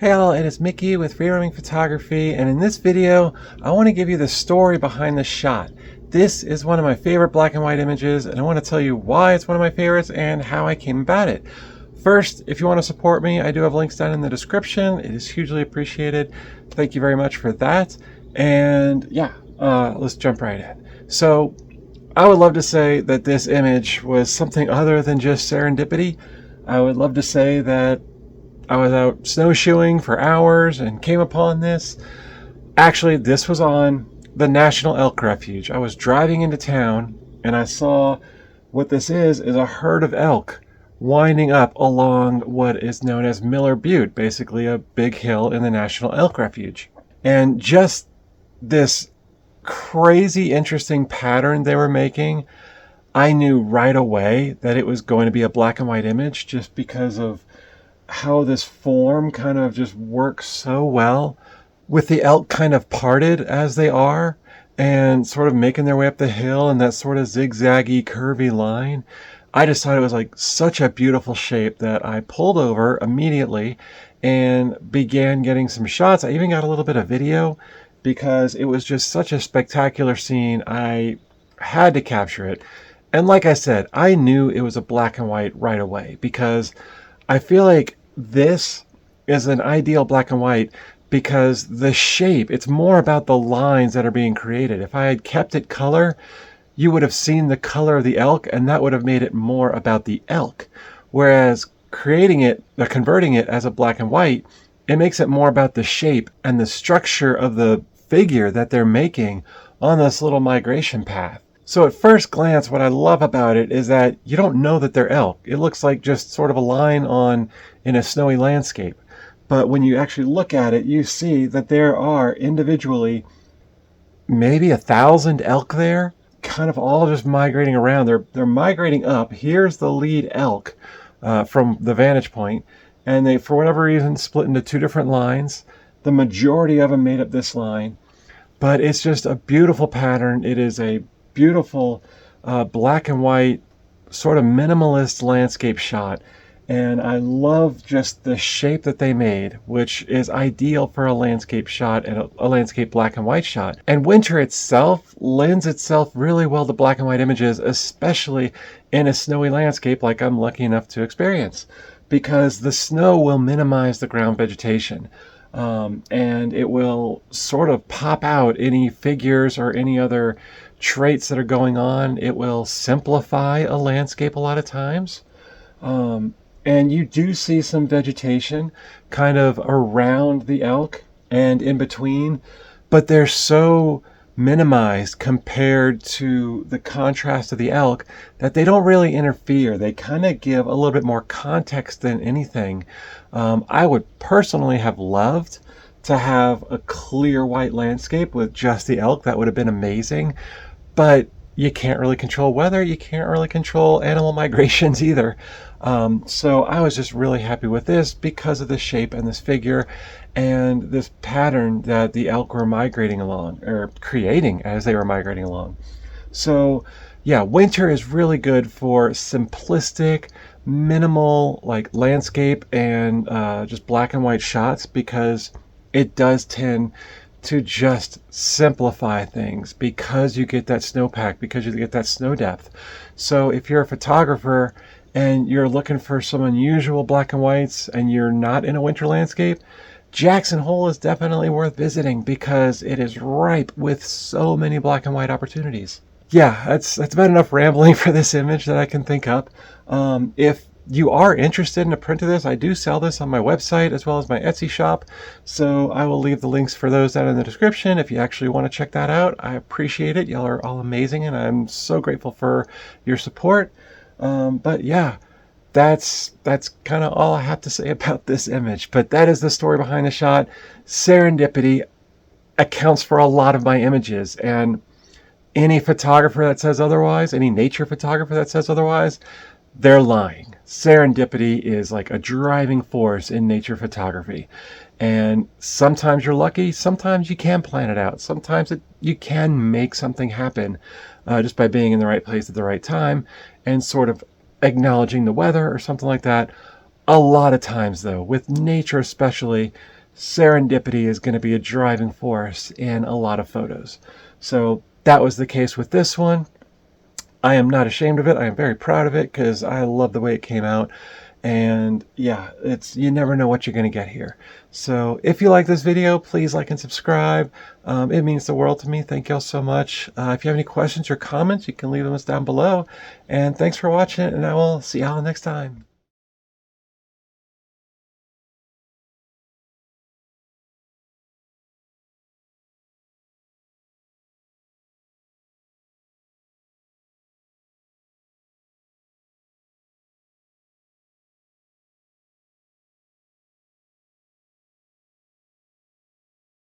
Hey all, it is Mickey with Wyoming Photography, and in this video I want to give you the story behind the shot. This is one of my favorite black and white images, and I want to tell you why it's one of my favorites and how I came about it. First, if you want to support me, I do have links down in the description. It is hugely appreciated. Thank you very much for that. And yeah, let's jump right in. So I would love to say that this image was something other than just serendipity. I would love to say that I was out snowshoeing for hours and came upon this. Actually, this was on the National Elk Refuge. I was driving into town and I saw what this is a herd of elk winding up along what is known as Miller Butte, basically a big hill in the National Elk Refuge. And just this crazy interesting pattern they were making, I knew right away that it was going to be a black and white image just because of how this form kind of just works so well with the elk kind of parted as they are and sort of making their way up the hill and that sort of zigzaggy curvy line. I just thought it was like such a beautiful shape that I pulled over immediately and began getting some shots. I even got a little bit of video because it was just such a spectacular scene. I had to capture it. And like I said, I knew it was a black and white right away because I feel like this is an ideal black and white because the shape, it's more about the lines that are being created. If I had kept it color, you would have seen the color of the elk and that would have made it more about the elk. Whereas creating it, or converting it as a black and white, it makes it more about the shape and the structure of the figure that they're making on this little migration path. So at first glance, what I love about it is that you don't know that they're elk. It looks like just sort of a line in a snowy landscape. But when you actually look at it, you see that there are individually maybe 1,000 elk there, kind of all just migrating around. They're migrating up. Here's the lead elk from the vantage point, and they, for whatever reason, split into two different lines. The majority of them made up this line, but it's just a beautiful pattern. It is a beautiful black and white sort of minimalist landscape shot, and I love just the shape that they made, which is ideal for a landscape shot and a landscape black and white shot. And winter itself lends itself really well to black and white images, especially in a snowy landscape like I'm lucky enough to experience, because the snow will minimize the ground vegetation. And it will sort of pop out any figures or any other traits that are going on. It will simplify a landscape a lot of times. And you do see some vegetation kind of around the elk and in between, but they're so minimized compared to the contrast of the elk that they don't really interfere. They kind of give a little bit more context than anything. I would personally have loved to have a clear white landscape with just the elk. That would have been amazing, but you can't really control weather. You can't really control animal migrations either. So I was just really happy with this because of the shape and this figure and this pattern that the elk were migrating along, or creating as they were migrating along. So yeah, winter is really good for simplistic, minimal like landscape and just black and white shots, because it does tend to just simplify things because you get that snowpack, because you get that snow depth. So if you're a photographer and you're looking for some unusual black and whites and you're not in a winter landscape, Jackson Hole is definitely worth visiting because it is ripe with so many black and white opportunities. Yeah, that's about enough rambling for this image that I can think up. If you are interested in a print of this, I do sell this on my website as well as my Etsy shop, so I will leave the links for those down in the description if you actually want to check that out. I appreciate it. Y'all are all amazing, and I'm so grateful for your support. But yeah, that's kind of all I have to say about this image. But that is the story behind the shot. Serendipity accounts for a lot of my images, and any photographer that says otherwise, any nature photographer that says otherwise, they're lying. Serendipity is like a driving force in nature photography. And sometimes you're lucky, sometimes you can plan it out. Sometimes you can make something happen just by being in the right place at the right time and sort of acknowledging the weather or something like that. A lot of times, though, with nature especially, serendipity is going to be a driving force in a lot of photos. So that was the case with this one. I am not ashamed of it. I am very proud of it because I love the way it came out. And yeah, you never know what you're going to get here. So if you like this video, please like and subscribe. It means the world to me. Thank y'all so much. If you have any questions or comments, you can leave them down below. And thanks for watching, and I will see y'all next time.